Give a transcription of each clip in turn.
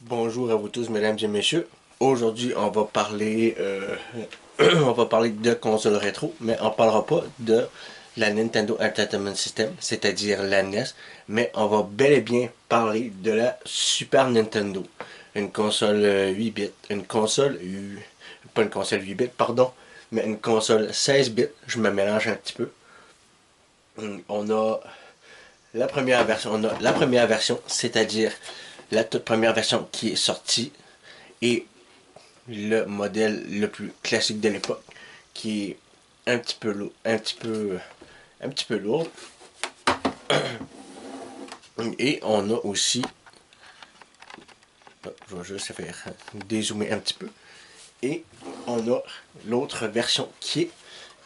Bonjour à vous tous, mesdames et messieurs. Aujourd'hui, on va parler, on va parler de consoles rétro, mais on parlera pas de la Nintendo Entertainment System, c'est-à-dire la NES, mais on va bel et bien parler de la Super Nintendo, une console 8 bits, pas une console 8 bits, pardon, mais une console 16 bits. Je me mélange un petit peu. On a la première version, c'est-à-dire la toute première version qui est sortie et le modèle le plus classique de l'époque, qui est un petit peu lourd. Et on a aussi, je vais juste faire dézoomer un petit peu. Et on a l'autre version qui est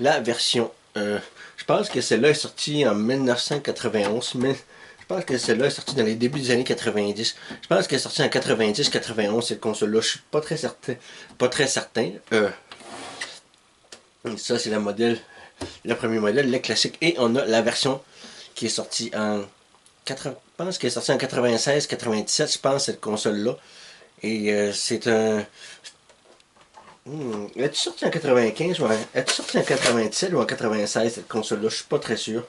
la version, je pense que celle-là est sortie en 1991, mais je pense que celle-là est sortie dans les débuts des années 90. Je pense qu'elle est sortie en 90-91, cette console-là. Je suis pas très certain. Pas très certain. Ça, c'est le premier modèle, le classique. Et on a la version qui est sortie en je pense qu'elle est sortie en 96-97, je pense, cette console-là. Et c'est un... est-elle sortie en 95 ou est-elle sortie en 97 ou en 96, cette console-là? Je suis pas très sûr.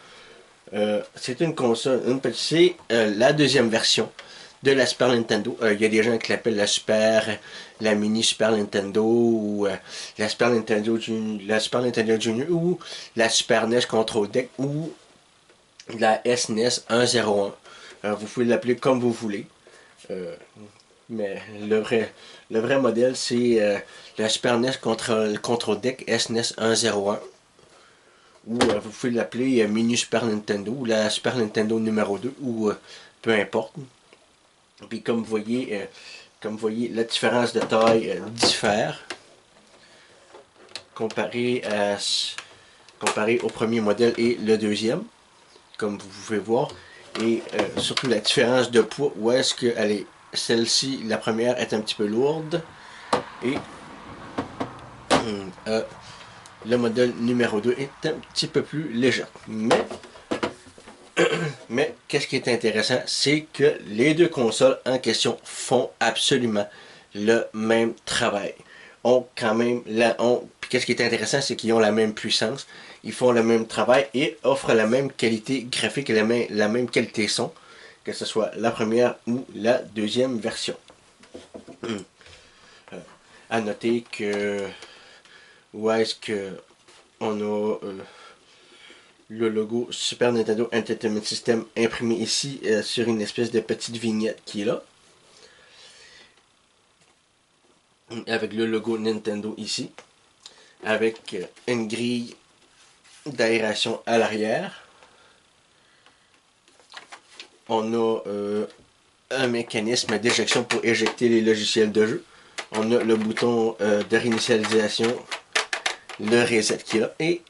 C'est une console, c'est la deuxième version de la Super Nintendo. Il y a des gens qui l'appellent la mini Super Nintendo, ou la Super Nintendo Junior, ou la Super NES Control Deck, ou la SNES 101. Vous pouvez l'appeler comme vous voulez. Euh, mais le vrai modèle, c'est la Super NES Control Deck SNES 101. Ou vous pouvez l'appeler Mini Super Nintendo, ou la Super Nintendo numéro 2, ou peu importe. Puis comme vous voyez, la différence de taille diffère comparé, comparé au premier modèle et le deuxième, comme vous pouvez voir. Et surtout la différence de poids, où est-ce que celle-ci, la première, est un petit peu lourde. Et le modèle numéro 2 est un petit peu plus léger. Mais qu'est-ce qui est intéressant, c'est que les deux consoles en question font absolument le même travail. Ont quand même puis qu'est-ce qui est intéressant, c'est qu'ils ont la même puissance, ils font le même travail et offrent la même qualité graphique et la même qualité son, que ce soit la première ou la deuxième version. À noter que où est-ce que on a le logo Super Nintendo Entertainment System imprimé ici sur une espèce de petite vignette qui est là. Avec le logo Nintendo ici. Avec une grille d'aération à l'arrière. On a un mécanisme d'éjection pour éjecter les logiciels de jeu. On a le bouton de réinitialisation, le reset qui est là. Et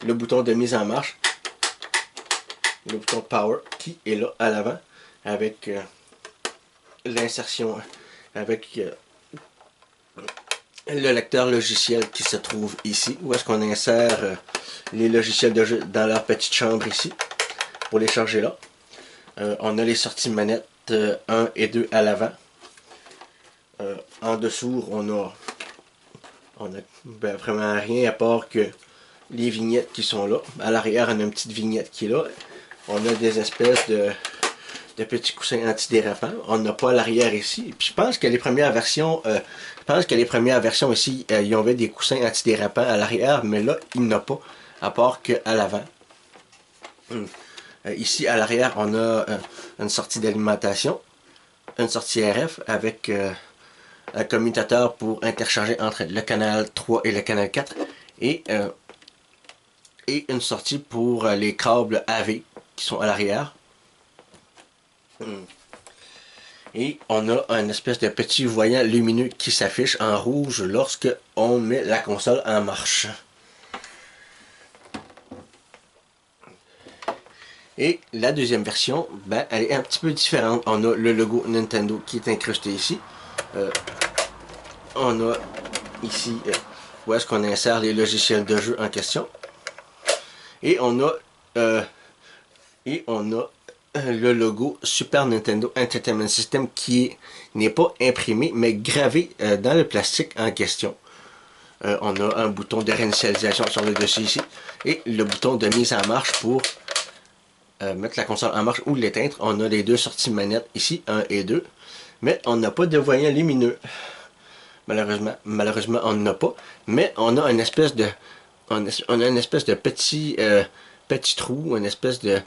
le bouton de mise en marche, le bouton power qui est là à l'avant avec l'insertion, avec le lecteur logiciel qui se trouve ici, où est-ce qu'on insère les logiciels de jeu dans leur petite chambre ici pour les charger là. On a les sorties manettes 1 et 2 à l'avant. En dessous, on a vraiment rien à part que les vignettes qui sont là. À l'arrière, on a une petite vignette qui est là. On a des espèces de petits coussins antidérapants. On n'a pas à l'arrière ici. Puis je pense que les premières versions, ici, ils avaient des coussins antidérapants à l'arrière, mais là, il n'y en a pas, à part qu'à l'avant. Ici, à l'arrière, on a une sortie d'alimentation, une sortie RF avec un commutateur pour interchanger entre le canal 3 et le canal 4, et une sortie pour les câbles AV qui sont à l'arrière. Et on a un espèce de petit voyant lumineux qui s'affiche en rouge lorsque on met la console en marche. Et la deuxième version, elle est un petit peu différente. On a le logo Nintendo qui est incrusté ici. On a ici où est-ce qu'on insère les logiciels de jeu en question. Et on a le logo Super Nintendo Entertainment System qui n'est pas imprimé mais gravé dans le plastique en question. On a un bouton de réinitialisation sur le dessus ici et le bouton de mise en marche pour mettre la console en marche ou l'éteindre. On a les deux sorties manettes ici, 1 et 2, mais on n'a pas de voyant lumineux. Malheureusement, on n'en a pas, mais on a une espèce de petit trou, un espèce de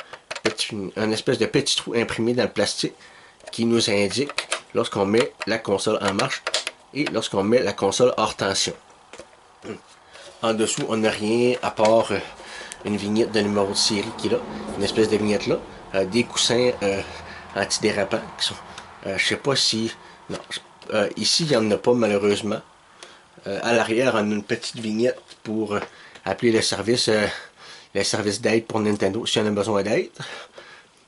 petit trou imprimé dans le plastique qui nous indique lorsqu'on met la console en marche et lorsqu'on met la console hors tension. En dessous, on n'a rien à part une vignette de numéro de série qui est là, une espèce de vignette là, des coussins antidérapants qui sont, je sais pas si, non, ici il n'y en a pas malheureusement. À l'arrière, on a une petite vignette pour appeler le service d'aide pour Nintendo si on a besoin d'aide.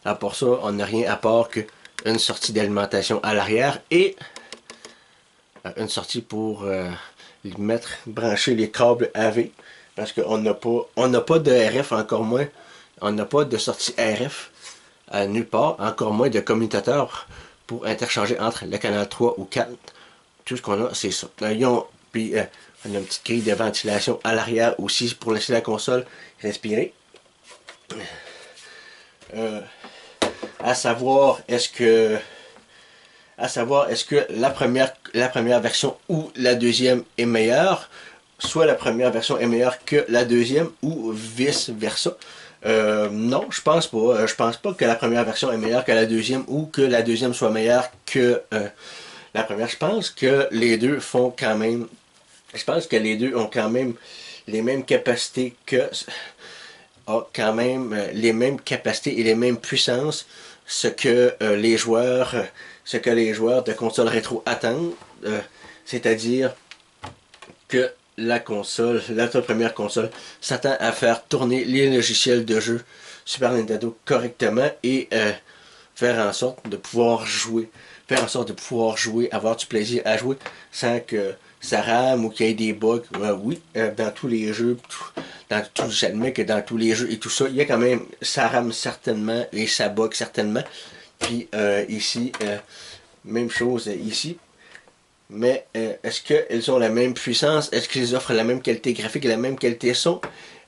À part ça, on n'a rien à part qu'une sortie d'alimentation à l'arrière et une sortie pour brancher les câbles AV. Parce qu'on n'a pas de RF, encore moins, on n'a pas de sortie RF à nulle part, encore moins de commutateur pour interchanger entre le canal 3 ou 4. Tout ce qu'on a, c'est ça. Puis on a une petite grille de ventilation à l'arrière aussi pour laisser la console respirer. À savoir, est-ce que la première version ou la deuxième est meilleure, soit la première version est meilleure que la deuxième ou vice versa. Non, je pense pas. Je pense pas que la première version est meilleure que la deuxième ou que la deuxième soit meilleure que la première. Je pense que les deux font quand même. Je pense que les deux ont quand même les mêmes capacités les mêmes capacités et les mêmes puissances, ce que les joueurs de consoles rétro attendent, c'est-à-dire que la toute première console s'attend à faire tourner les logiciels de jeu Super Nintendo correctement et faire en sorte de pouvoir jouer, avoir du plaisir à jouer sans que ça rame ou qu'il y ait des bugs. Oui, dans tous les jeux, j'admets que dans tous les jeux et tout ça, il y a quand même, ça rame certainement et ça bug certainement. Puis ici, même chose ici. Mais est-ce qu'elles ont la même puissance? Est-ce qu'ils offrent la même qualité graphique et la même qualité son?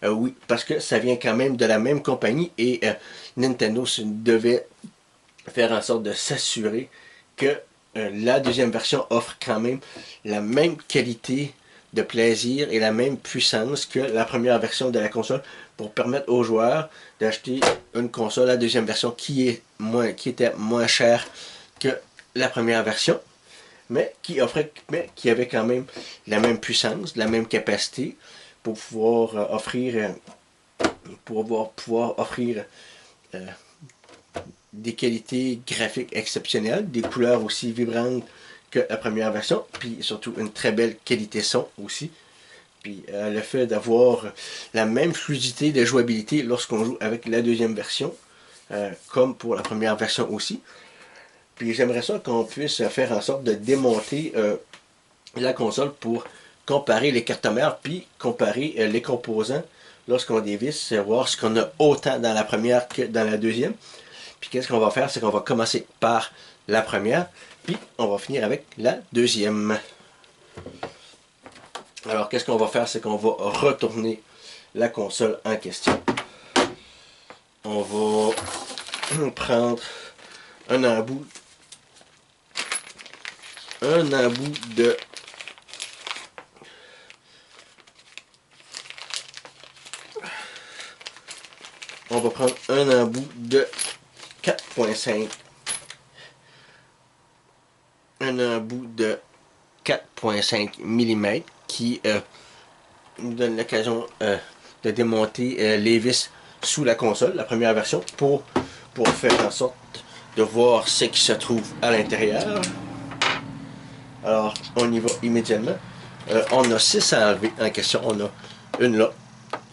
Oui, parce que ça vient quand même de la même compagnie et Nintendo devait faire en sorte de s'assurer que la deuxième version offre quand même la même qualité de plaisir et la même puissance que la première version de la console pour permettre aux joueurs d'acheter une console, la deuxième version qui était moins chère que la première version, mais qui avait quand même la même puissance, la même capacité pour pouvoir offrir des qualités graphiques exceptionnelles, des couleurs aussi vibrantes que la première version, puis surtout une très belle qualité son aussi. Puis le fait d'avoir la même fluidité de jouabilité lorsqu'on joue avec la deuxième version, comme pour la première version aussi. Puis j'aimerais ça qu'on puisse faire en sorte de démonter la console pour comparer les cartes mères, puis comparer les composants lorsqu'on dévisse, voir ce qu'on a autant dans la première que dans la deuxième. Puis qu'est-ce qu'on va faire, c'est qu'on va commencer par la première, puis on va finir avec la deuxième. Alors qu'est-ce qu'on va faire, c'est qu'on va retourner la console en question. On va prendre un embout de on va prendre un embout de 4.5 mm qui nous donne l'occasion de démonter les vis sous la console, la première version, pour faire en sorte de voir ce qui se trouve à l'intérieur. Alors, on y va immédiatement. On a 6 à enlever en question. On a une là,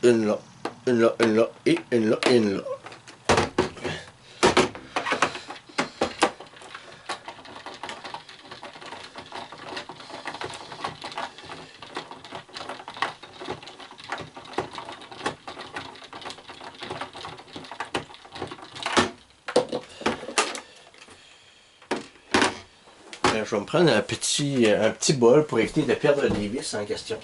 une là, une là, une là, et une là, et une là. Je vais me prendre un petit bol pour éviter de perdre les vis en question.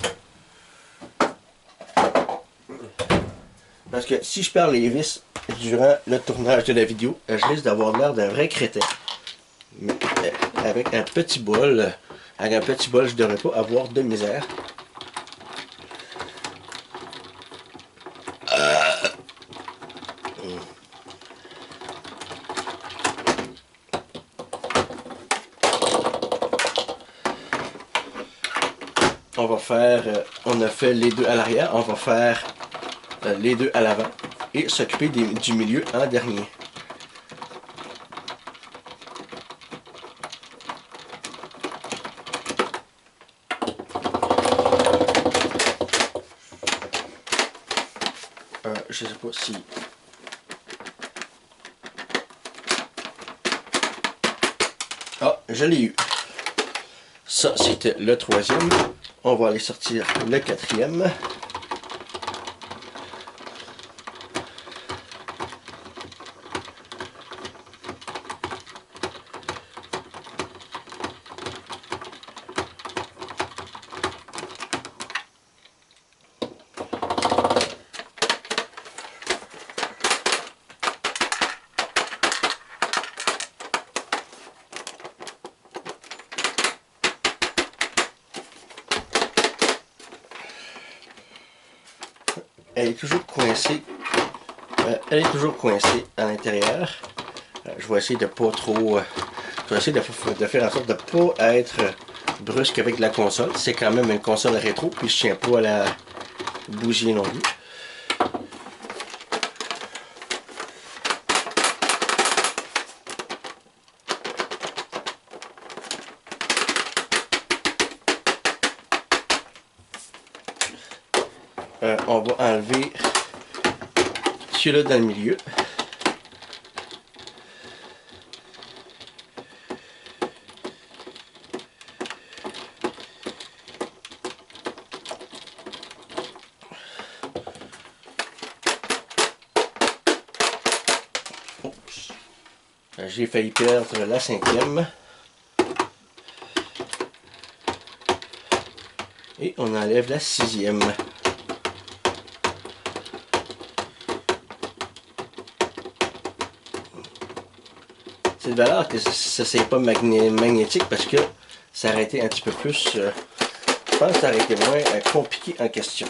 Parce que si je perds les vis durant le tournage de la vidéo, je risque d'avoir l'air d'un vrai crétin. Mais avec un petit bol, je ne devrais pas avoir de misère. On va faire, on a fait les deux à l'arrière, on va faire les deux à l'avant et s'occuper du milieu en dernier. Je sais pas si... Ah, je l'ai eu. Ça, c'était le troisième. On va aller sortir le quatrième. Elle est toujours coincée. Elle est toujours coincée à l'intérieur. Je vais essayer de pas trop... je vais essayer de faire en sorte de ne pas être brusque avec la console. C'est quand même une console rétro, puis je tiens pas à la bousiller non plus. On va enlever celui-là dans le milieu. J'ai failli perdre la cinquième. Et on enlève la sixième. C'est de valeur que ça c'est pas magnétique parce que ça aurait été un petit peu plus... je pense que ça aurait été moins compliqué en question.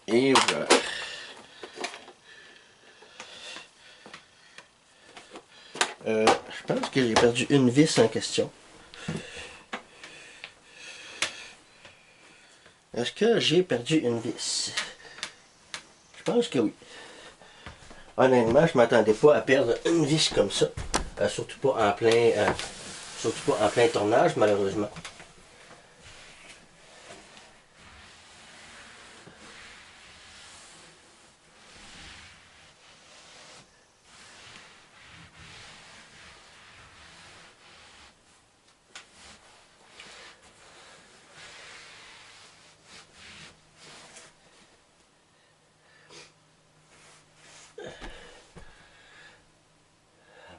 Et voilà. Je pense que j'ai perdu une vis en question. Est-ce que j'ai perdu une vis? Je pense que oui. Honnêtement, je m'attendais pas à perdre une vis comme ça. Surtout pas en plein tournage, malheureusement.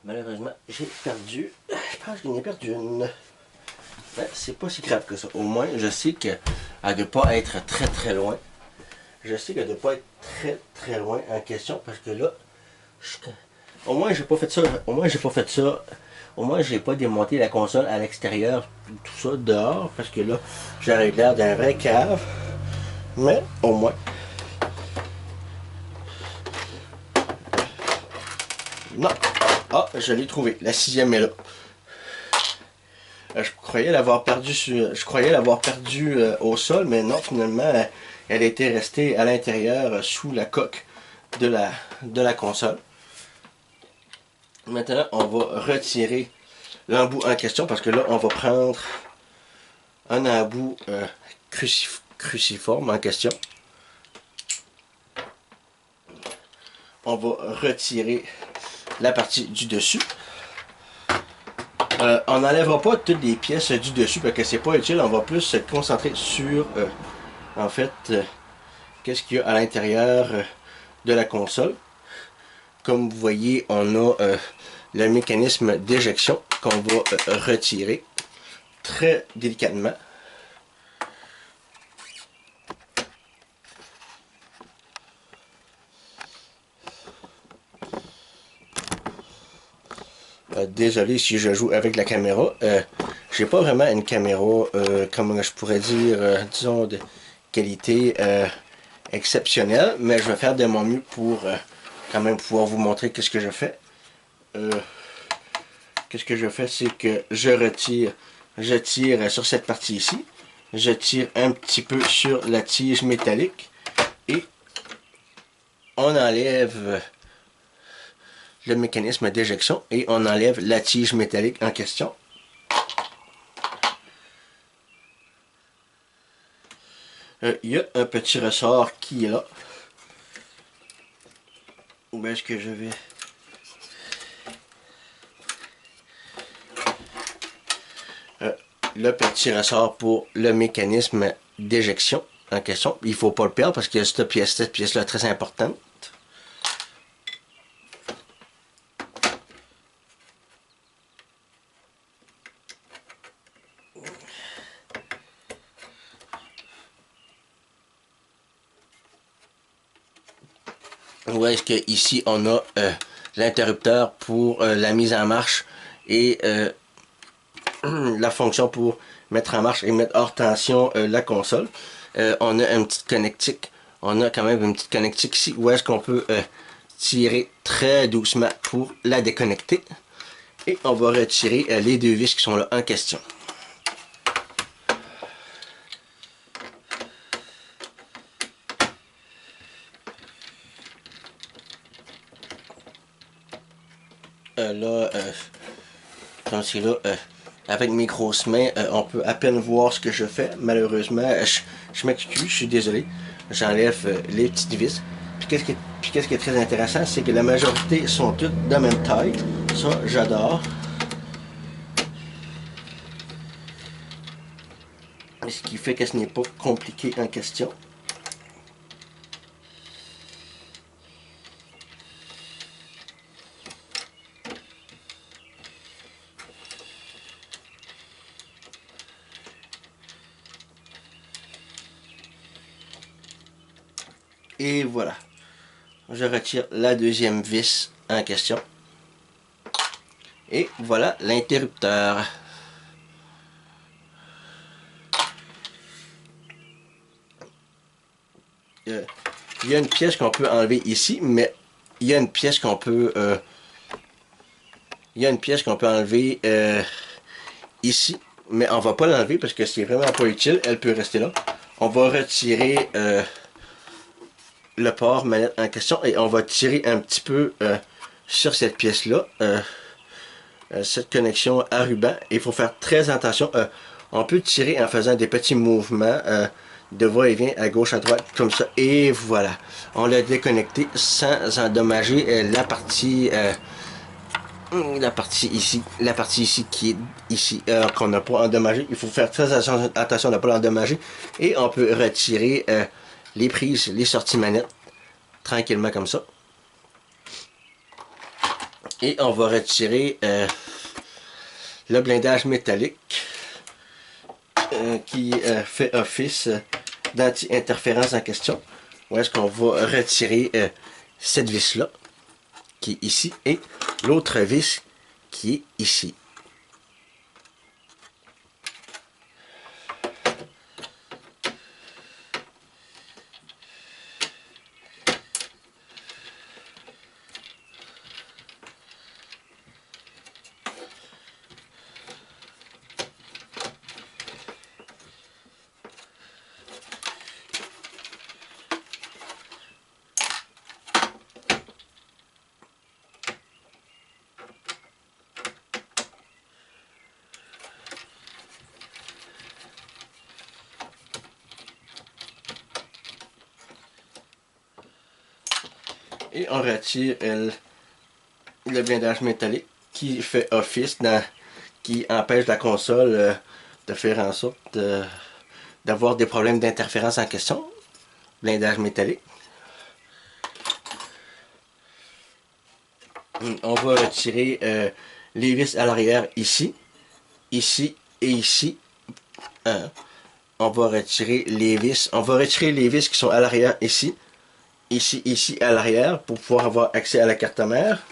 Malheureusement, j'ai perdu. Je pense que j'en ai perdu une. Mais c'est pas si grave que ça. Au moins, je sais qu'elle ne doit pas être très loin. Je sais qu'elle ne doit pas être très loin en question parce que là, au moins j'ai pas fait ça. Au moins j'ai pas fait ça. Au moins j'ai pas démonté la console à l'extérieur, tout ça dehors parce que là, j'aurais l'air d'un vrai cave. Mais au moins. Non. Ah, je l'ai trouvé. La sixième est là. Je croyais l'avoir perdu, au sol, mais non, finalement, elle était restée à l'intérieur sous la coque de la console. Maintenant, on va retirer l'embout en question parce que là, on va prendre un embout cruciforme en question. On va retirer la partie du dessus. On n'enlèvera pas toutes les pièces du dessus parce que c'est pas utile. On va plus se concentrer sur en fait qu'est-ce qu'il y a à l'intérieur de la console. Comme vous voyez, on a le mécanisme d'éjection qu'on va retirer très délicatement. Désolé si je joue avec la caméra. J'ai pas vraiment une caméra, comme je pourrais dire, disons, de qualité exceptionnelle, mais je vais faire de mon mieux pour quand même pouvoir vous montrer qu'est-ce que je fais. Qu'est-ce que je fais, c'est que je tire sur cette partie ici, je tire un petit peu sur la tige métallique et on enlève le mécanisme d'éjection et on enlève la tige métallique en question. Il y a un petit ressort qui est là. Où est-ce que je vais? Le petit ressort pour le mécanisme d'éjection en question. Il ne faut pas le perdre parce que cette pièce-là est très importante. Où est-ce que ici on a l'interrupteur pour la mise en marche et la fonction pour mettre en marche et mettre hors tension la console. On a une petite connectique. On a quand même une petite connectique ici où est-ce qu'on peut tirer très doucement pour la déconnecter. Et on va retirer les deux vis qui sont là en question. Comme c'est là, avec mes grosses mains, on peut à peine voir ce que je fais. Malheureusement, je m'excuse, je suis désolé. J'enlève les petites vis. Puis qu'est-ce qui est très intéressant, c'est que la majorité sont toutes de même taille. Ça, j'adore. Ce qui fait que ce n'est pas compliqué en question. Et voilà. Je retire la deuxième vis en question. Et voilà l'interrupteur. Il y a une pièce qu'on peut enlever ici, mais il y a une pièce qu'on peut enlever ici, mais on va pas l'enlever parce que c'est vraiment pas utile, elle peut rester là. On va retirer le port manette en question et on va tirer un petit peu sur cette pièce là, cette connexion à ruban. Il faut faire très attention. On peut tirer en faisant des petits mouvements de va-et-vient à gauche à droite comme ça, et voilà, on l'a déconnecté sans endommager la partie ici qui est ici, qu'on n'a pas endommagé. Il faut faire très attention de ne pas l'endommager. Et on peut retirer les prises, les sorties manettes, tranquillement comme ça. Et on va retirer le blindage métallique qui fait office d'anti-interférence en question. Où est-ce qu'on va retirer cette vis-là, qui est ici, et l'autre vis qui est ici. Et on retire le blindage métallique qui fait office, qui empêche la console de faire en sorte d'avoir des problèmes d'interférence en question. Blindage métallique. On va retirer les vis à l'arrière ici, ici et ici. On va retirer les vis. On va retirer les vis qui sont à l'arrière ici, ici, ici à l'arrière pour pouvoir avoir accès à la carte mère.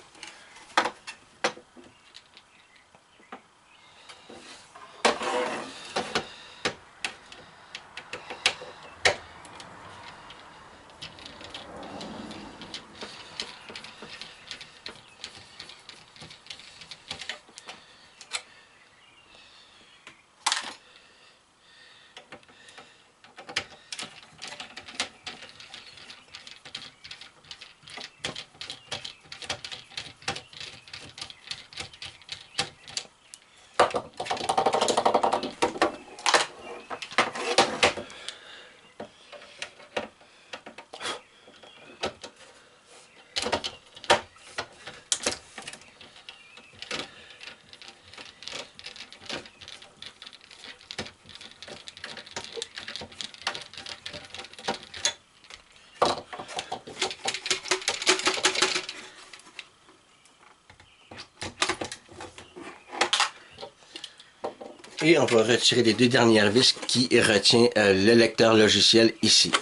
Et on va retirer les deux dernières vis qui retient le lecteur logiciel ici.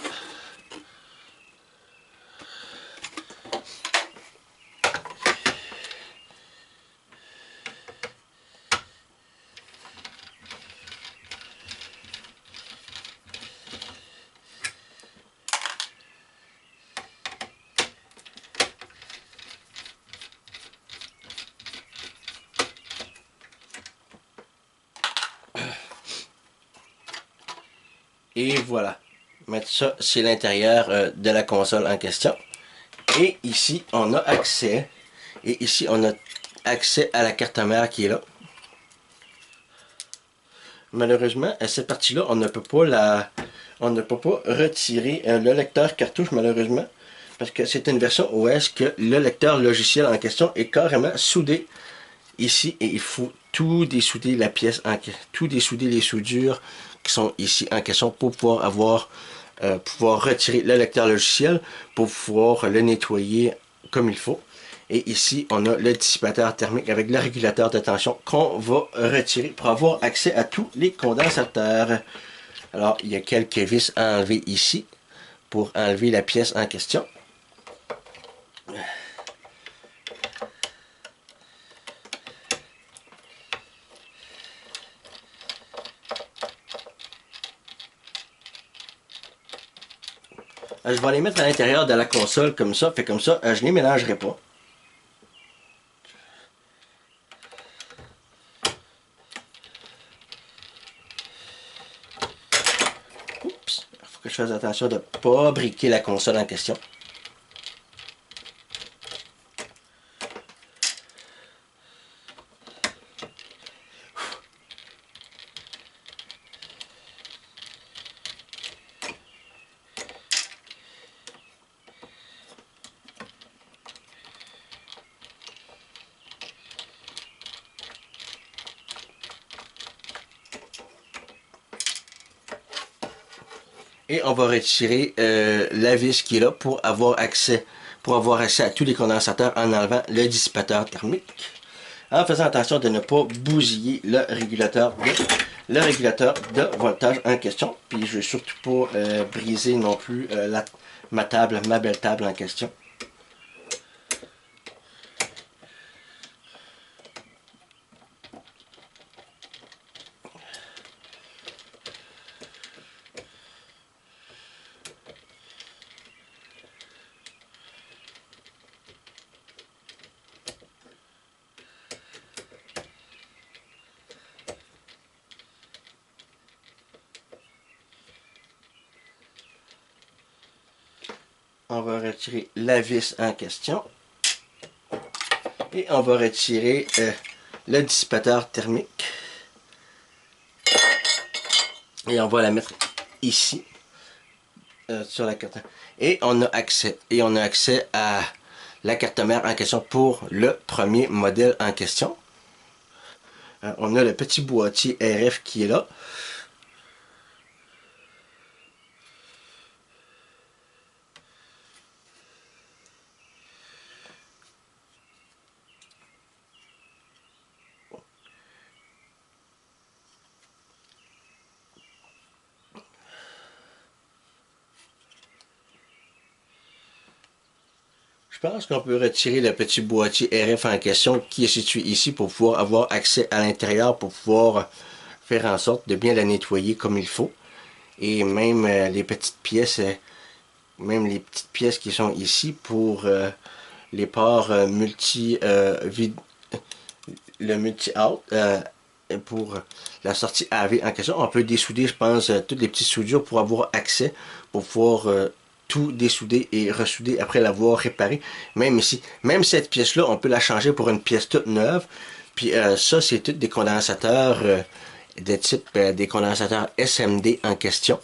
Et voilà. Maintenant, ça, c'est l'intérieur de la console en question. Et ici, on a accès. Et ici, on a accès à la carte mère qui est là. Malheureusement, à cette partie-là, on ne peut pas retirer le lecteur cartouche, malheureusement. Parce que c'est une version où est-ce que le lecteur logiciel en question est carrément soudé ici. Et il faut tout dessouder la pièce, tout dessouder les soudures qui sont ici en question pour pouvoir pouvoir retirer le lecteur logiciel, pour pouvoir le nettoyer comme il faut. Et ici, on a le dissipateur thermique avec le régulateur de tension qu'on va retirer pour avoir accès à tous les condensateurs. Alors, il y a quelques vis à enlever ici pour enlever la pièce en question. Je vais les mettre à l'intérieur de la console comme ça, fait comme ça, je les mélangerai pas. Oups, il faut que je fasse attention de ne pas briquer la console en question. Et on va retirer la vis qui est là pour avoir accès à tous les condensateurs en enlevant le dissipateur thermique. En faisant attention de ne pas bousiller le régulateur de voltage en question. Puis je ne veux surtout pas briser non plus ma belle table en question. On va retirer la vis en question. Et on va retirer le dissipateur thermique. Et on va la mettre ici, sur la carte. Et on a accès à la carte mère en question pour le premier modèle en question. On a le petit boîtier RF qui est là. pense qu'on peut retirer le petit boîtier RF en question qui est situé ici pour pouvoir avoir accès à l'intérieur, pour pouvoir faire en sorte de bien la nettoyer comme il faut. Et même les petites pièces, même les petites pièces qui sont ici pour les ports le multi-out, pour la sortie AV en question. On peut dessouder, je pense, toutes les petites soudures pour avoir accès, pour pouvoir tout dessouder et ressouder après l'avoir réparé. Même ici, même cette pièce-là, on peut la changer pour une pièce toute neuve. Puis ça, c'est tous des condensateurs de type des condensateurs SMD en question.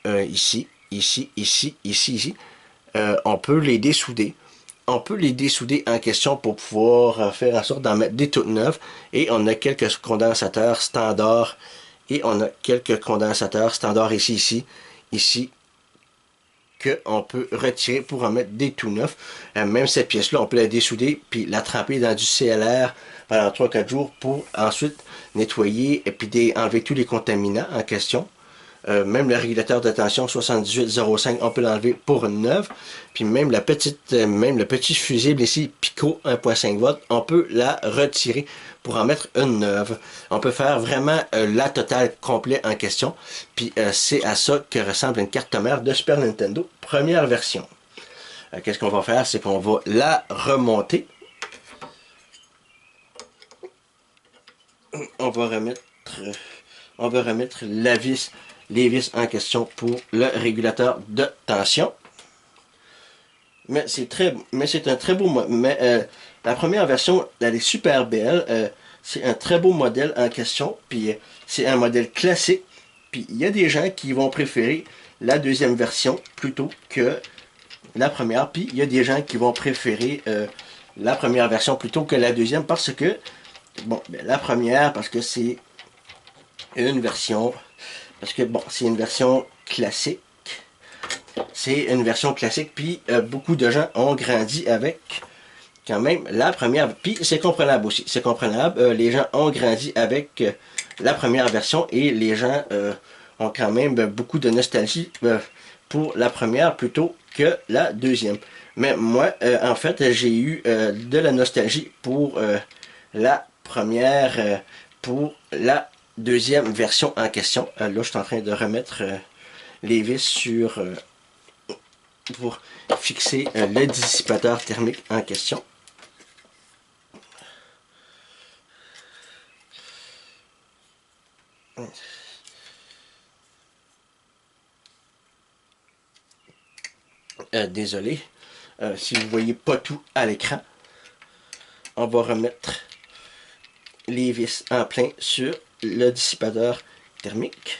Ici, ici, ici, ici, ici. On peut les dessouder. On peut les dessouder en question pour pouvoir faire en sorte d'en mettre des toutes neuves. Et on a quelques condensateurs standards. Et on a quelques condensateurs standards ici, ici, ici, qu'on peut retirer pour en mettre des tout neufs. Même cette pièce-là, on peut la dessouder puis la tremper dans du CLR pendant 3-4 jours pour ensuite nettoyer et puis enlever tous les contaminants en question. Même le régulateur de tension 7805, on peut l'enlever pour une neuve. Puis même même le petit fusible ici, Pico 1.5 volts, on peut la retirer pour en mettre une neuve. On peut faire vraiment la totale complète en question. Puis c'est à ça que ressemble une carte mère de Super Nintendo, première version. Qu'est-ce qu'on va faire? C'est qu'on va la remonter. On va remettre les vis en question pour le régulateur de tension. Mais c'est un très beau mais la première version, elle est super belle. C'est un très beau modèle en question. Puis c'est un modèle classique. Puis il y a des gens qui vont préférer la deuxième version plutôt que la première. Puis il y a des gens qui vont préférer la première version plutôt que la deuxième parce que, bon, la première parce que c'est une version, c'est une version classique. C'est une version classique, puis beaucoup de gens ont grandi avec quand même la première. Puis c'est comprenable aussi, c'est comprenable. Les gens ont grandi avec la première version et les gens ont quand même beaucoup de nostalgie pour la première plutôt que la deuxième. Mais moi, en fait, j'ai eu de la nostalgie pour la première, pour la deuxième version en question. Là, je suis en train de remettre les vis sur pour fixer le dissipateur thermique en question. Désolé, si vous ne voyez pas tout à l'écran, on va remettre les vis en plein sur le dissipateur thermique.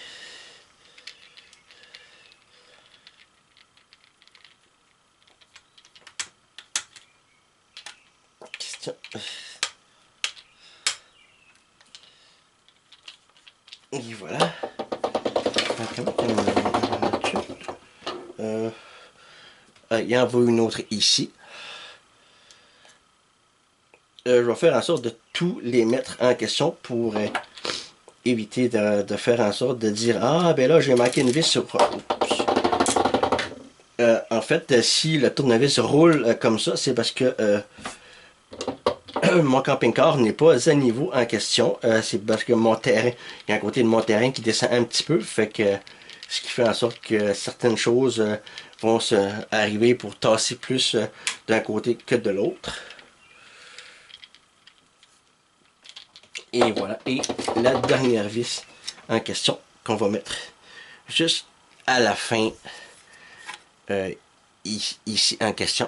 Et voilà. Il y en a une autre ici. Je vais faire en sorte de tous les mettre en question pour éviter de faire en sorte de dire ah ben là j'ai manqué une vis sur... en fait, si le tournevis roule comme ça, c'est parce que mon camping-car n'est pas à niveau en question. C'est parce que mon terrain, il y a un côté de mon terrain qui descend un petit peu, fait que ce qui fait en sorte que certaines choses vont arriver pour tasser plus d'un côté que de l'autre. Et voilà, et la dernière vis en question qu'on va mettre juste à la fin ici en question.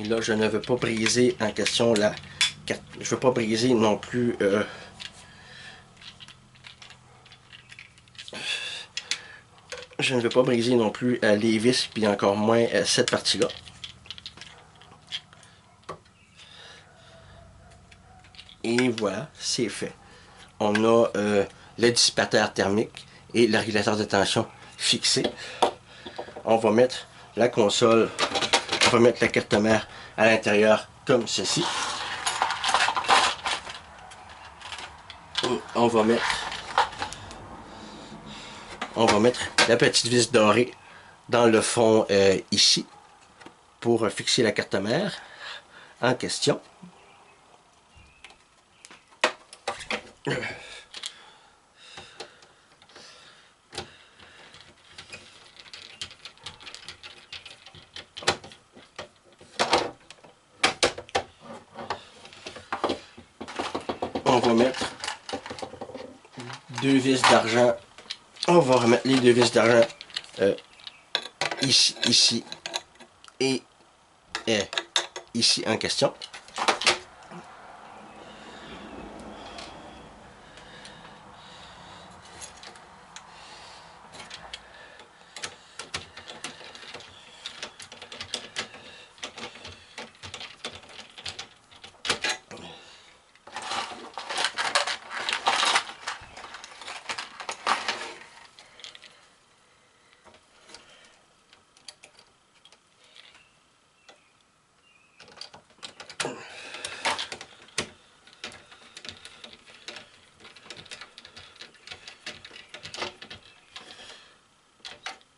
Là, je ne veux pas briser en question la carte. Je ne veux pas briser non plus je ne veux pas briser non plus les vis, puis encore moins cette partie-là. Et voilà, c'est fait. On a le dissipateur thermique et le régulateur de tension fixé. On va mettre la console, on va mettre la carte mère à l'intérieur comme ceci. On va mettre la petite vis dorée dans le fond ici pour fixer la carte mère en question. On va mettre deux vis d'argent. On va remettre les deux vis d'argent ici et ici en question.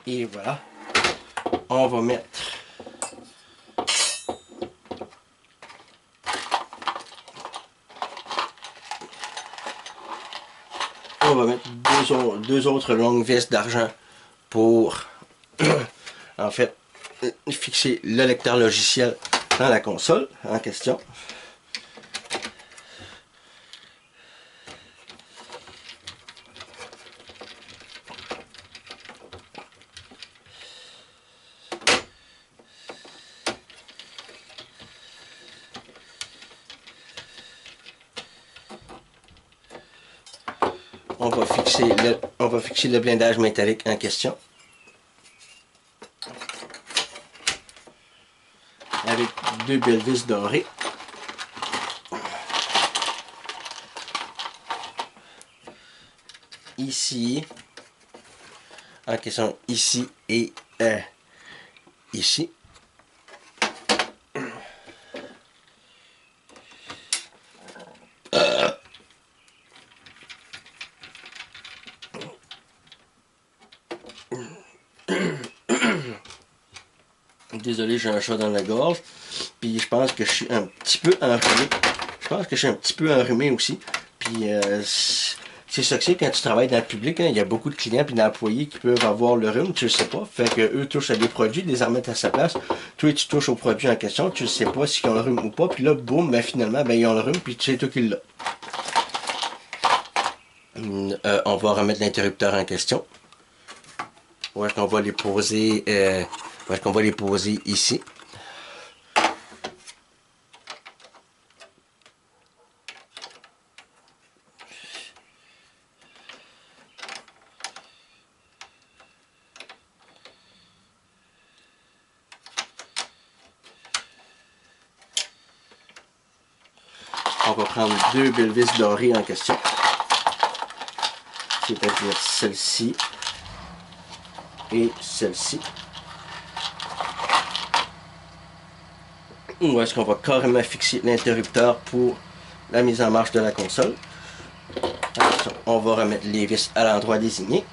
Et voilà, on va mettre deux autres longues vis d'argent pour en fait fixer le lecteur logiciel dans la console en question. On va fixer le blindage métallique en question. Avec deux belles vis dorées. Ici. En question ici et ici. Désolé, j'ai un chat dans la gorge. Puis je pense que je suis un petit peu enrhumé. Je pense que je suis un petit peu enrhumé aussi. Puis c'est ça que c'est quand tu travailles dans le public. Hein, il y a beaucoup de clients et d'employés qui peuvent avoir le rhume, tu le sais pas. Fait que eux touchent à des produits, les remettent à sa place. Toi, tu touches aux produits en question, tu ne sais pas s'ils ont le rhume ou pas. Puis là, boum, ben finalement, ben ils ont le rhume, puis tu sais toi qui l'as. On va remettre l'interrupteur en question. Où est-ce qu'on va les poser où est-ce qu'on va les poser ici. On va prendre deux belles vis dorées en question. C'est-à-dire celle-ci et celle-ci. Où est-ce qu'on va carrément fixer l'interrupteur pour la mise en marche de la console. Attention, on va remettre les vis à l'endroit désigné.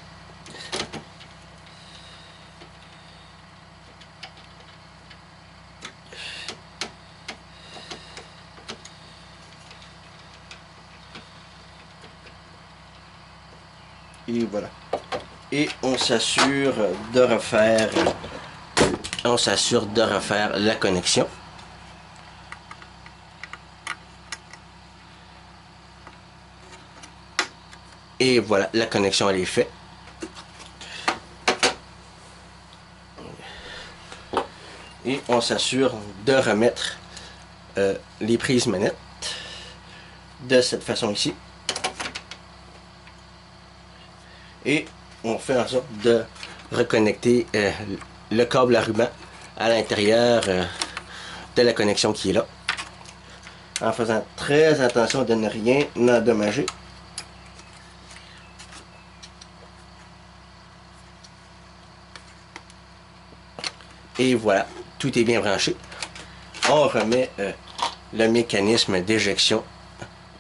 Et voilà. Et on s'assure de refaire la connexion. Et voilà, la connexion elle est faite. Et on s'assure de remettre les prises manettes de cette façon ici. Et on fait en sorte de reconnecter le câble à ruban à l'intérieur de la connexion qui est là. En faisant très attention de ne rien endommager. Et voilà, tout est bien branché. On remet le mécanisme d'éjection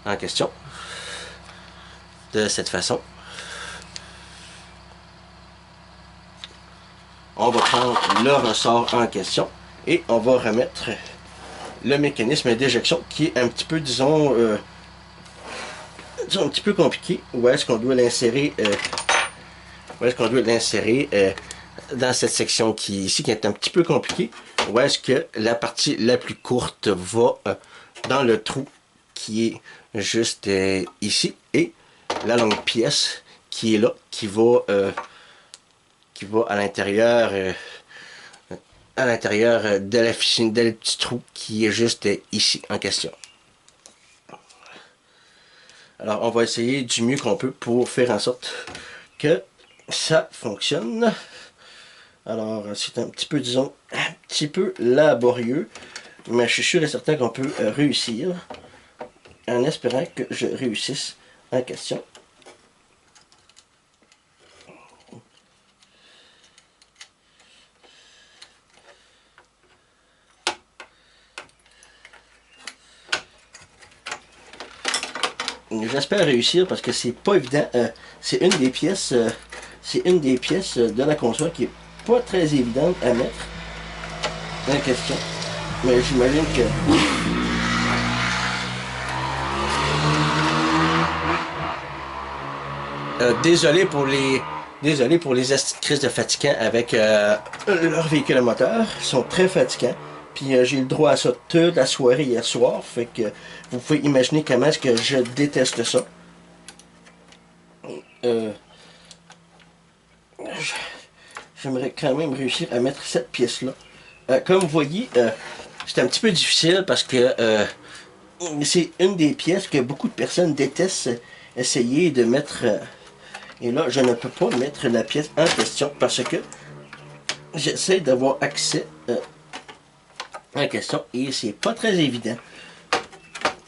en question de cette façon. On va prendre le ressort en question et on va remettre le mécanisme d'éjection qui est un petit peu, disons un petit peu compliqué. Où est-ce qu'on doit l'insérer dans cette section qui ici qui est un petit peu compliquée. Où est-ce que la partie la plus courte va dans le trou qui est juste ici et la longue pièce qui est là, qui va à l'intérieur de la ficine, de le petit trou qui est juste ici en question. Alors on va essayer du mieux qu'on peut pour faire en sorte que ça fonctionne. Alors c'est un petit peu, disons, un petit peu laborieux, mais je suis sûr et certain qu'on peut réussir en espérant que je réussisse en question. J'espère réussir parce que c'est pas évident. C'est une des pièces de la console qui est pas très évidente à mettre en question. Mais j'imagine que désolé pour les crises de fatigants avec leur véhicule à moteur. Ils sont très fatigants. Puis j'ai eu le droit à ça toute la soirée hier soir. Fait que vous pouvez imaginer comment est-ce que je déteste ça. J'aimerais quand même réussir à mettre cette pièce-là. Comme vous voyez, c'est un petit peu difficile parce que c'est une des pièces que beaucoup de personnes détestent essayer de mettre. Et là, je ne peux pas mettre la pièce en question parce que j'essaie d'avoir accès en question et c'est pas très évident.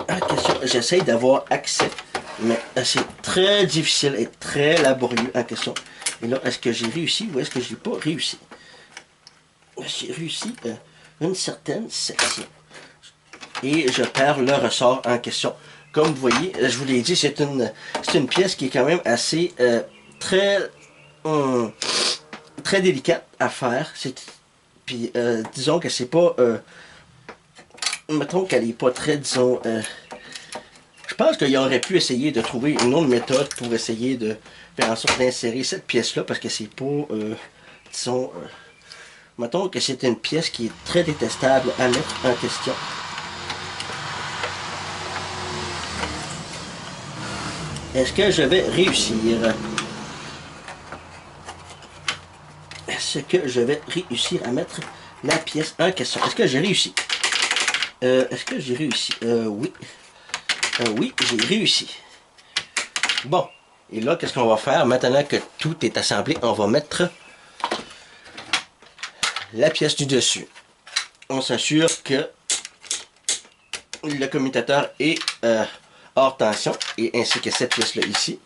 En question, j'essaie d'avoir accès, mais c'est très difficile et très laborieux en question. Et là, est-ce que j'ai réussi ou est-ce que j'ai pas réussi? J'ai réussi une certaine section. Et je perds le ressort en question. Comme vous voyez, je vous l'ai dit, c'est une pièce qui est quand même assez très délicate à faire. Puis disons que c'est pas mettons qu'elle est pas très, disons je pense qu'il aurait pu essayer de trouver une autre méthode pour essayer de faire en sorte d'insérer cette pièce là parce que c'est pas disons mettons que c'est une pièce qui est très détestable à mettre en question. Est-ce que je vais réussir? Est-ce que je vais réussir à mettre la pièce en question? Est-ce que j'ai réussi? Est-ce que j'ai réussi? Oui. Oui, j'ai réussi. Bon. Et là, qu'est-ce qu'on va faire? Maintenant que tout est assemblé, on va mettre la pièce du dessus. On s'assure que le commutateur est hors tension, et ainsi que cette pièce-là ici.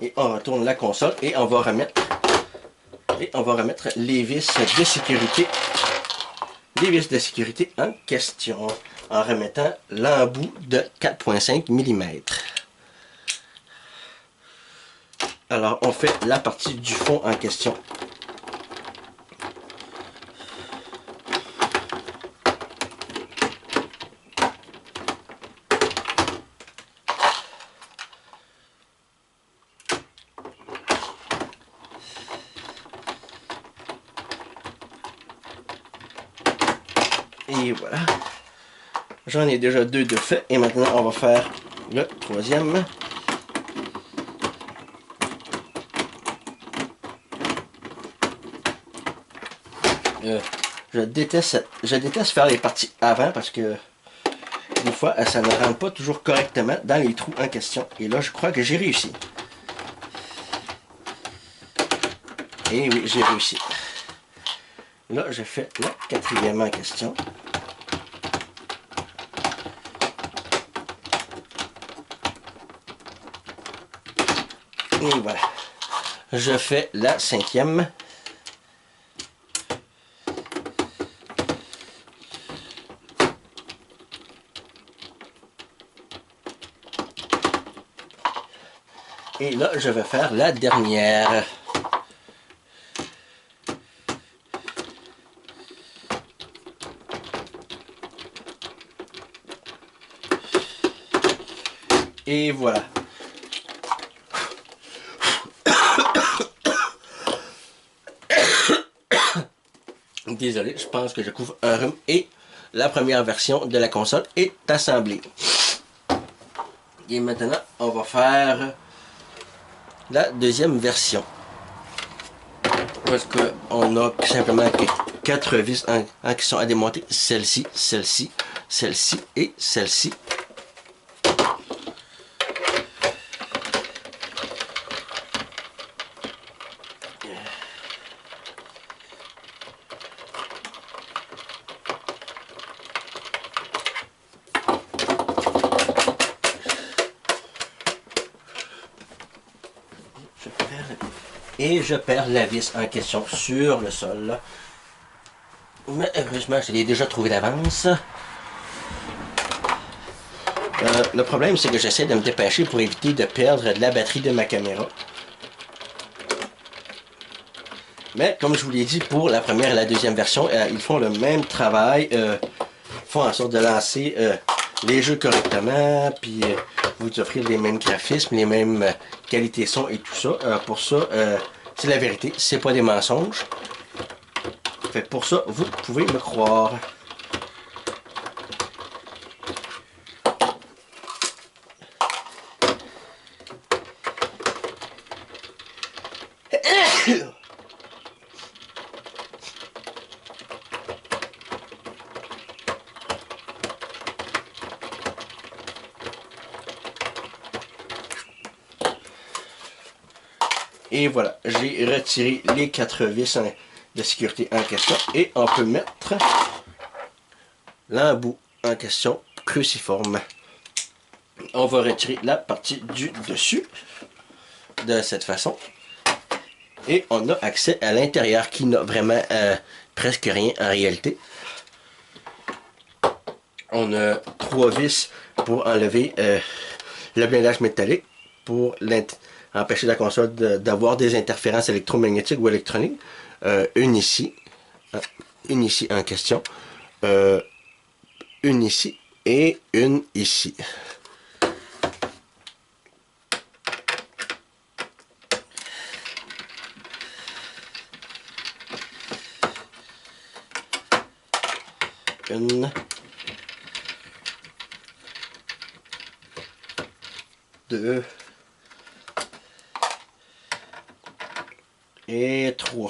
Et on retourne la console et on va remettre les vis de sécurité. Les vis de sécurité en question. En remettant l'embout de 4,5 mm. Alors on fait la partie du fond en question. Et voilà. J'en ai déjà deux de fait. Et maintenant, on va faire le troisième. Je déteste faire les parties avant parce que des fois, ça ne rentre pas toujours correctement dans les trous en question. Et là, je crois que j'ai réussi. Et oui, j'ai réussi. Là, je fais la quatrième en question. Et voilà. Je fais la cinquième. Et là, je vais faire la dernière. Et voilà. Désolé, je pense que je couvre un rhume. Et la première version de la console est assemblée. Et maintenant, on va faire la deuxième version. Parce qu'on a simplement 4 vis qui sont à démonter. Celle-ci, celle-ci, celle-ci et celle-ci. Et je perds la vis en question sur le sol. Mais heureusement, je l'ai déjà trouvé d'avance. Le problème, c'est que j'essaie de me dépêcher pour éviter de perdre de la batterie de ma caméra. Mais comme je vous l'ai dit, pour la première et la deuxième version, ils font le même travail. Font en sorte de lancer les jeux correctement, puis vous offrir les mêmes graphismes, les mêmes qualités son et tout ça. Pour ça, c'est la vérité, c'est pas des mensonges. Fait pour ça, vous pouvez me croire. Et voilà, j'ai retiré les 4 vis de sécurité en question et on peut mettre l'embout en question cruciforme. On va retirer la partie du dessus de cette façon et on a accès à l'intérieur qui n'a vraiment presque rien en réalité. On a 3 vis pour enlever le blindage métallique pour empêcher la console d'avoir des interférences électromagnétiques ou électroniques. Une ici en question, une ici et une ici. Une, 2 et 3.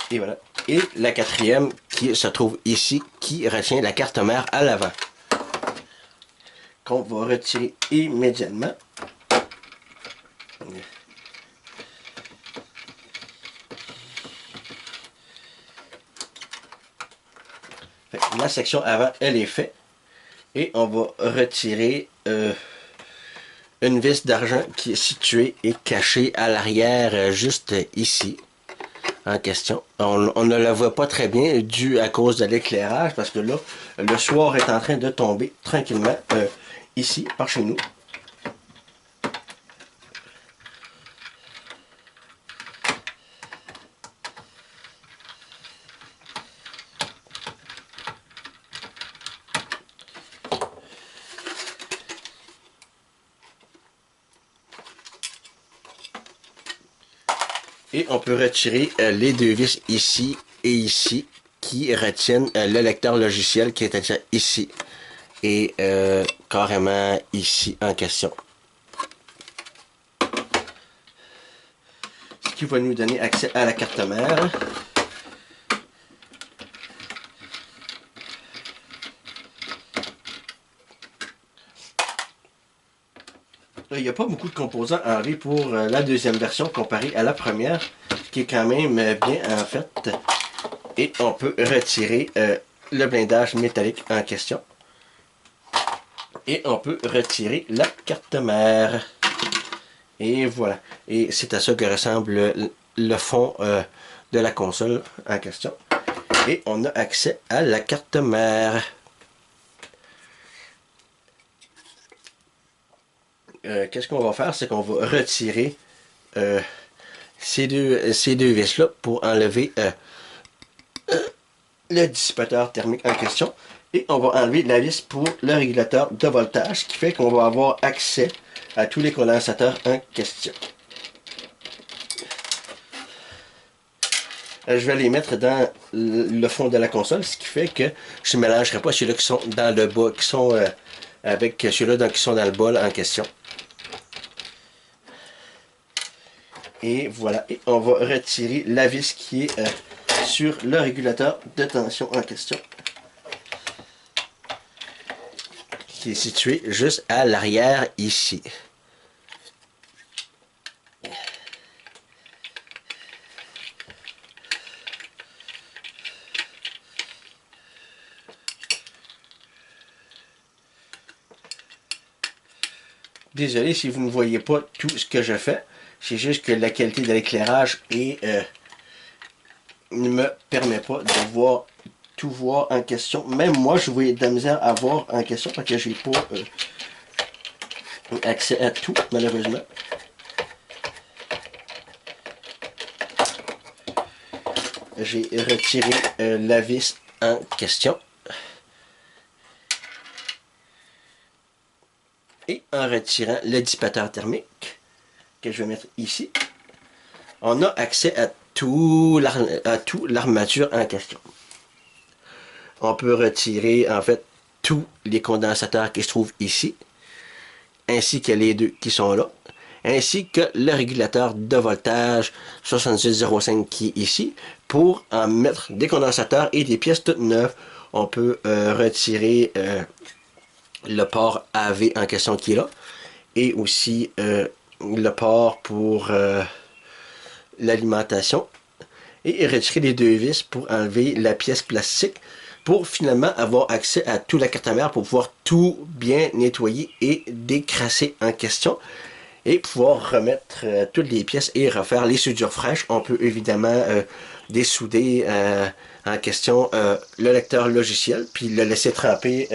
Et voilà. Et la quatrième qui se trouve ici, qui retient la carte mère à l'avant. Qu'on va retirer immédiatement. La section avant, elle est faite. Et on va retirer une vis d'argent qui est située et cachée à l'arrière, juste ici, en question. On ne la voit pas très bien dû à cause de l'éclairage, parce que là, le soir est en train de tomber tranquillement ici, par chez nous. Et on peut retirer les 2 vis ici et ici qui retiennent le lecteur logiciel qui était déjà ici et carrément ici en question. Ce qui va nous donner accès à la carte mère. il n'y a pas beaucoup de composants enlevés pour la deuxième version comparée à la première, qui est quand même bien en fait. Et on peut retirer le blindage métallique en question. Et on peut retirer la carte mère. Et voilà. Et c'est à ça que ressemble le fond de la console en question. Et on a accès à la carte mère. Qu'est-ce qu'on va faire? C'est qu'on va retirer ces deux vis-là pour enlever le dissipateur thermique en question. Et on va enlever la vis pour le régulateur de voltage, ce qui fait qu'on va avoir accès à tous les condensateurs en question. Je vais les mettre dans le fond de la console, ce qui fait que je ne mélangerai pas ceux-là qui sont dans le bas, qui sont avec ceux-là qui sont dans le bol en question. Et voilà, et on va retirer la vis qui est sur le régulateur de tension en question, qui est situé juste à l'arrière ici. Désolé si vous ne voyez pas tout ce que je fais, c'est juste que la qualité de l'éclairage ne me permet pas de voir tout voir en question. Même moi, je voyais de la misère à voir en question parce que j'ai pas accès à tout, malheureusement. J'ai retiré la vis en question. Et en retirant le dissipateur thermique, que je vais mettre ici, on a accès à tout l'armature en question. On peut retirer en fait tous les condensateurs qui se trouvent ici, ainsi que les deux qui sont là, ainsi que le régulateur de voltage 6805 qui est ici, pour en mettre des condensateurs et des pièces toutes neuves. On peut retirer le port AV en question qui est là, et aussi le port pour l'alimentation, et retirer les deux vis pour enlever la pièce plastique, pour finalement avoir accès à toute la carte mère pour pouvoir tout bien nettoyer et décrasser en question, et pouvoir remettre toutes les pièces et refaire les soudures fraîches. On peut évidemment dessouder en question le lecteur logiciel, puis le laisser tremper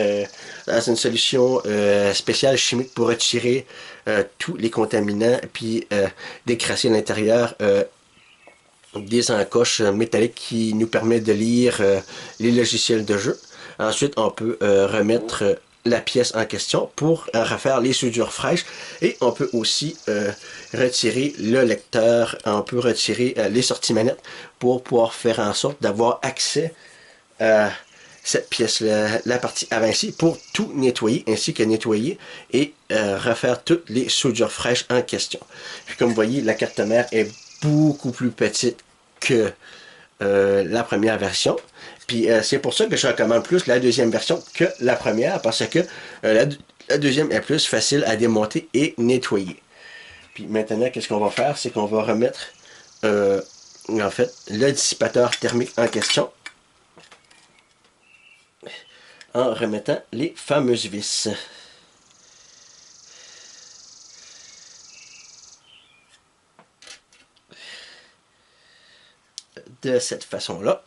dans une solution spéciale chimique pour retirer tous les contaminants, puis décrasser l'intérieur des encoches métalliques qui nous permettent de lire les logiciels de jeu. Ensuite, on peut remettre la pièce en question pour refaire les soudures fraîches, et on peut aussi retirer le lecteur, on peut retirer les sorties manettes pour pouvoir faire en sorte d'avoir accès à cette pièce, la partie avant ici, pour tout nettoyer, ainsi que nettoyer et refaire toutes les soudures fraîches en question. Puis comme vous voyez, la carte mère est beaucoup plus petite que la première version. Puis c'est pour ça que je recommande plus la deuxième version que la première, parce que la deuxième est plus facile à démonter et nettoyer. Puis maintenant, qu'est-ce qu'on va faire? C'est qu'on va remettre en fait le dissipateur thermique en question, en remettant les fameuses vis. De cette façon-là.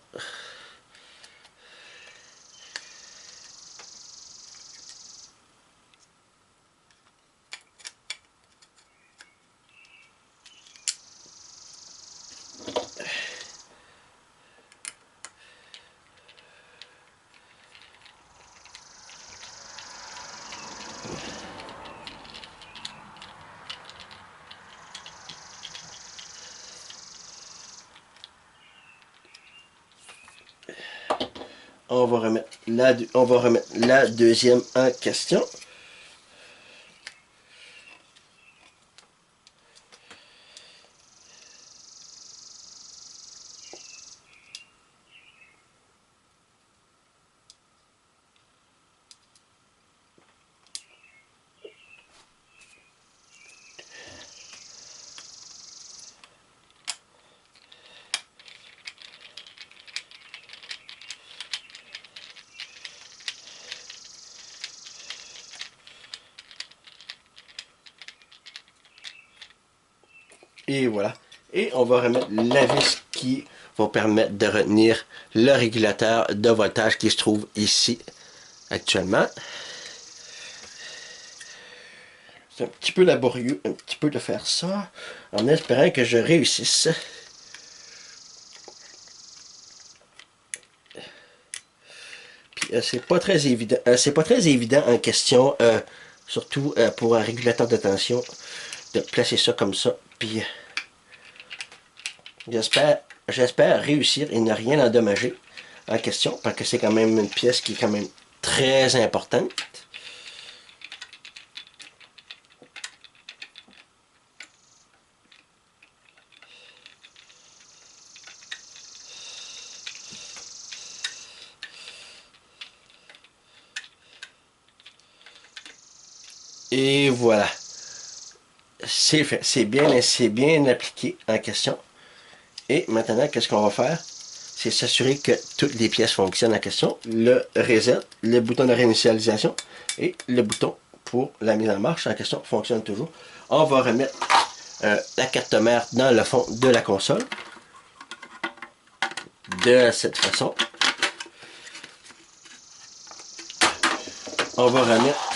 On va remettre la deuxième en question. Et voilà. Et on va remettre la vis qui va permettre de retenir le régulateur de voltage qui se trouve ici actuellement. C'est un petit peu laborieux, un petit peu de faire ça, en espérant que je réussisse. Puis c'est pas très évident. C'est pas très évident en question, surtout pour un régulateur de tension, de placer ça comme ça. Puis j'espère réussir et ne rien endommager en question, parce que c'est quand même une pièce qui est quand même très importante. Et voilà. C'est fait. C'est bien appliqué en question. Et maintenant, qu'est-ce qu'on va faire? C'est s'assurer que toutes les pièces fonctionnent en question. Le reset, le bouton de réinitialisation et le bouton pour la mise en marche en question fonctionnent toujours. On va remettre la carte mère dans le fond de la console. De cette façon. On va remettre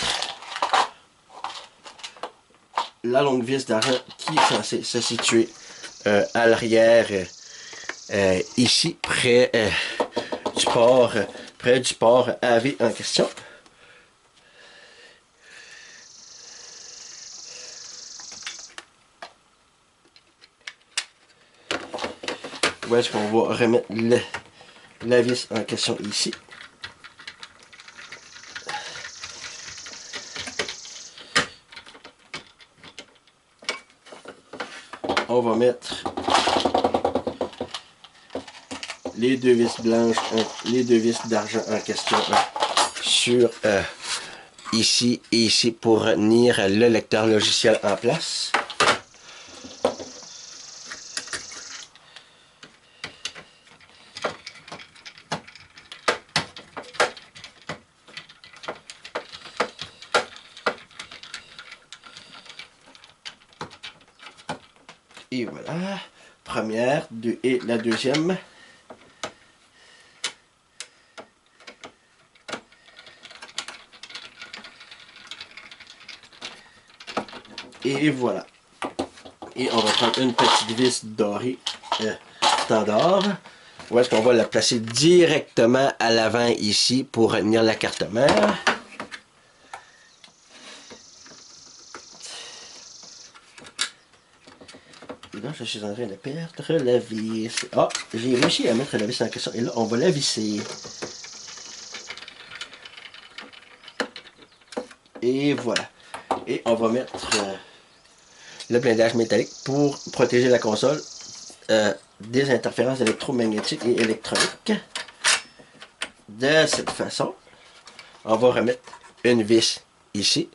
la longue vis d'argent qui est censée se situer à l'arrière, ici, près du port AV en question. Où est-ce qu'on va remettre la vis en question ici. On va mettre les deux vis blanches, les deux vis d'argent en question sur ici et ici pour retenir le lecteur logiciel en place. Et voilà, première, et la deuxième. Et voilà. Et on va prendre une petite vis dorée standard. Où est-ce qu'on va la placer directement à l'avant ici pour retenir la carte mère. Et là, je suis en train de perdre la vis. Ah, j'ai réussi à mettre la vis en question. Et là, on va la visser. Et voilà. Et on va mettre le blindage métallique pour protéger la console des interférences électromagnétiques et électroniques. De cette façon, on va remettre une vis ici.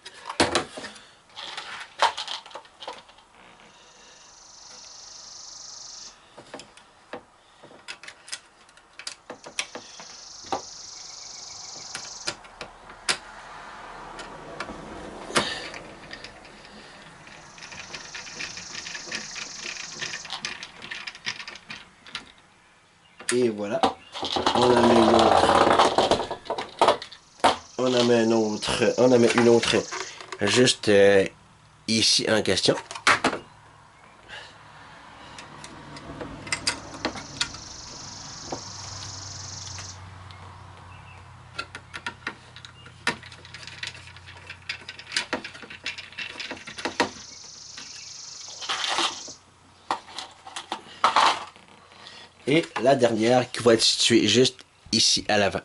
Et voilà, on en met une autre. On en met une autre juste ici en question. Et la dernière qui va être située juste ici à l'avant.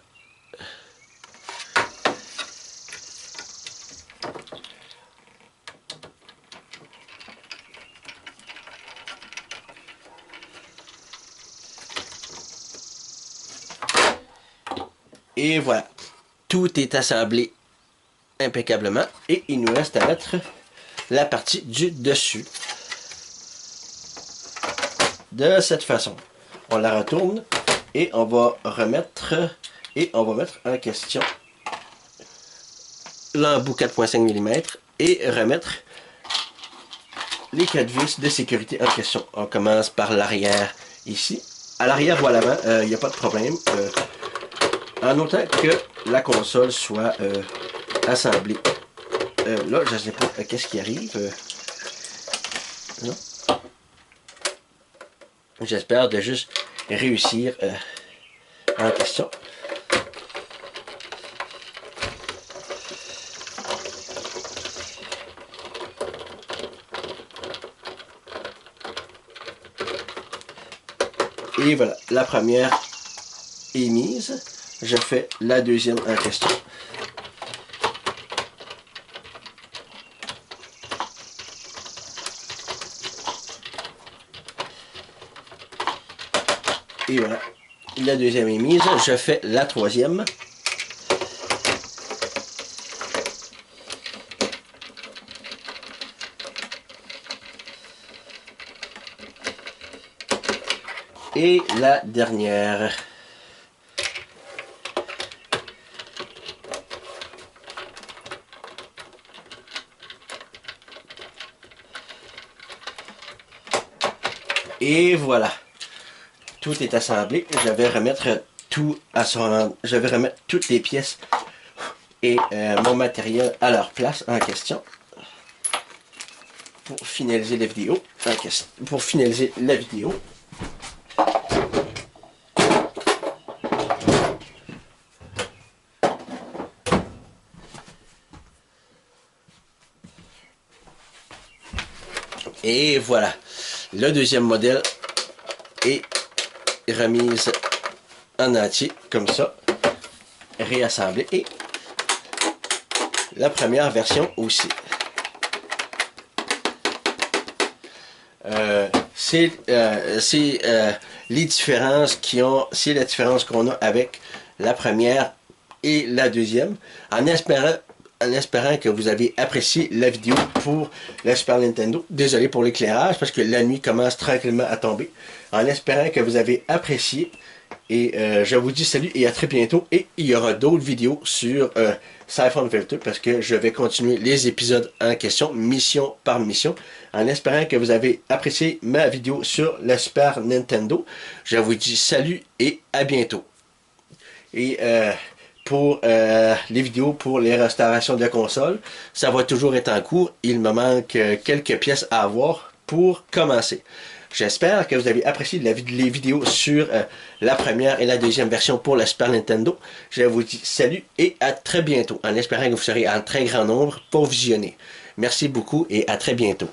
Et voilà, tout est assemblé impeccablement. Et il nous reste à mettre la partie du dessus. De cette façon. On la retourne et on va remettre en question l'embout 4.5 mm et remettre les 4 vis de sécurité en question. On commence par l'arrière ici. À l'arrière ou à l'avant, il n'y a pas de problème. En autant que la console soit assemblée. Là, je ne sais pas qu'est-ce qui arrive. Non. J'espère de juste réussir en question. Et voilà, la première est mise. Je fais la deuxième en question. Et voilà, la deuxième est mise. Je fais la troisième. Et la dernière. Et voilà. Tout est assemblé. Je vais remettre tout à son... Je vais remettre toutes les pièces et mon matériel à leur place en question. Pour finaliser la vidéo. Pour finaliser la vidéo. Et voilà. Le deuxième modèle est remise en entier, comme ça, réassemblée. Et la première version aussi. C'est les différences qui ont, c'est la différence qu'on a avec la première et la deuxième, en espérant que vous avez apprécié la vidéo pour la Super Nintendo. Désolé pour l'éclairage parce que la nuit commence tranquillement à tomber. En espérant que vous avez apprécié. Et je vous dis salut et à très bientôt. Et il y aura d'autres vidéos sur Siphon Filter parce que je vais continuer les épisodes en question, mission par mission. En espérant que vous avez apprécié ma vidéo sur la Super Nintendo. Je vous dis salut et à bientôt. Et pour les vidéos pour les restaurations de consoles, ça va toujours être en cours. Il me manque quelques pièces à avoir pour commencer. J'espère que vous avez apprécié les vidéos sur la première et la deuxième version pour la Super Nintendo. Je vous dis salut et à très bientôt, en espérant que vous serez en très grand nombre pour visionner. Merci beaucoup et à très bientôt.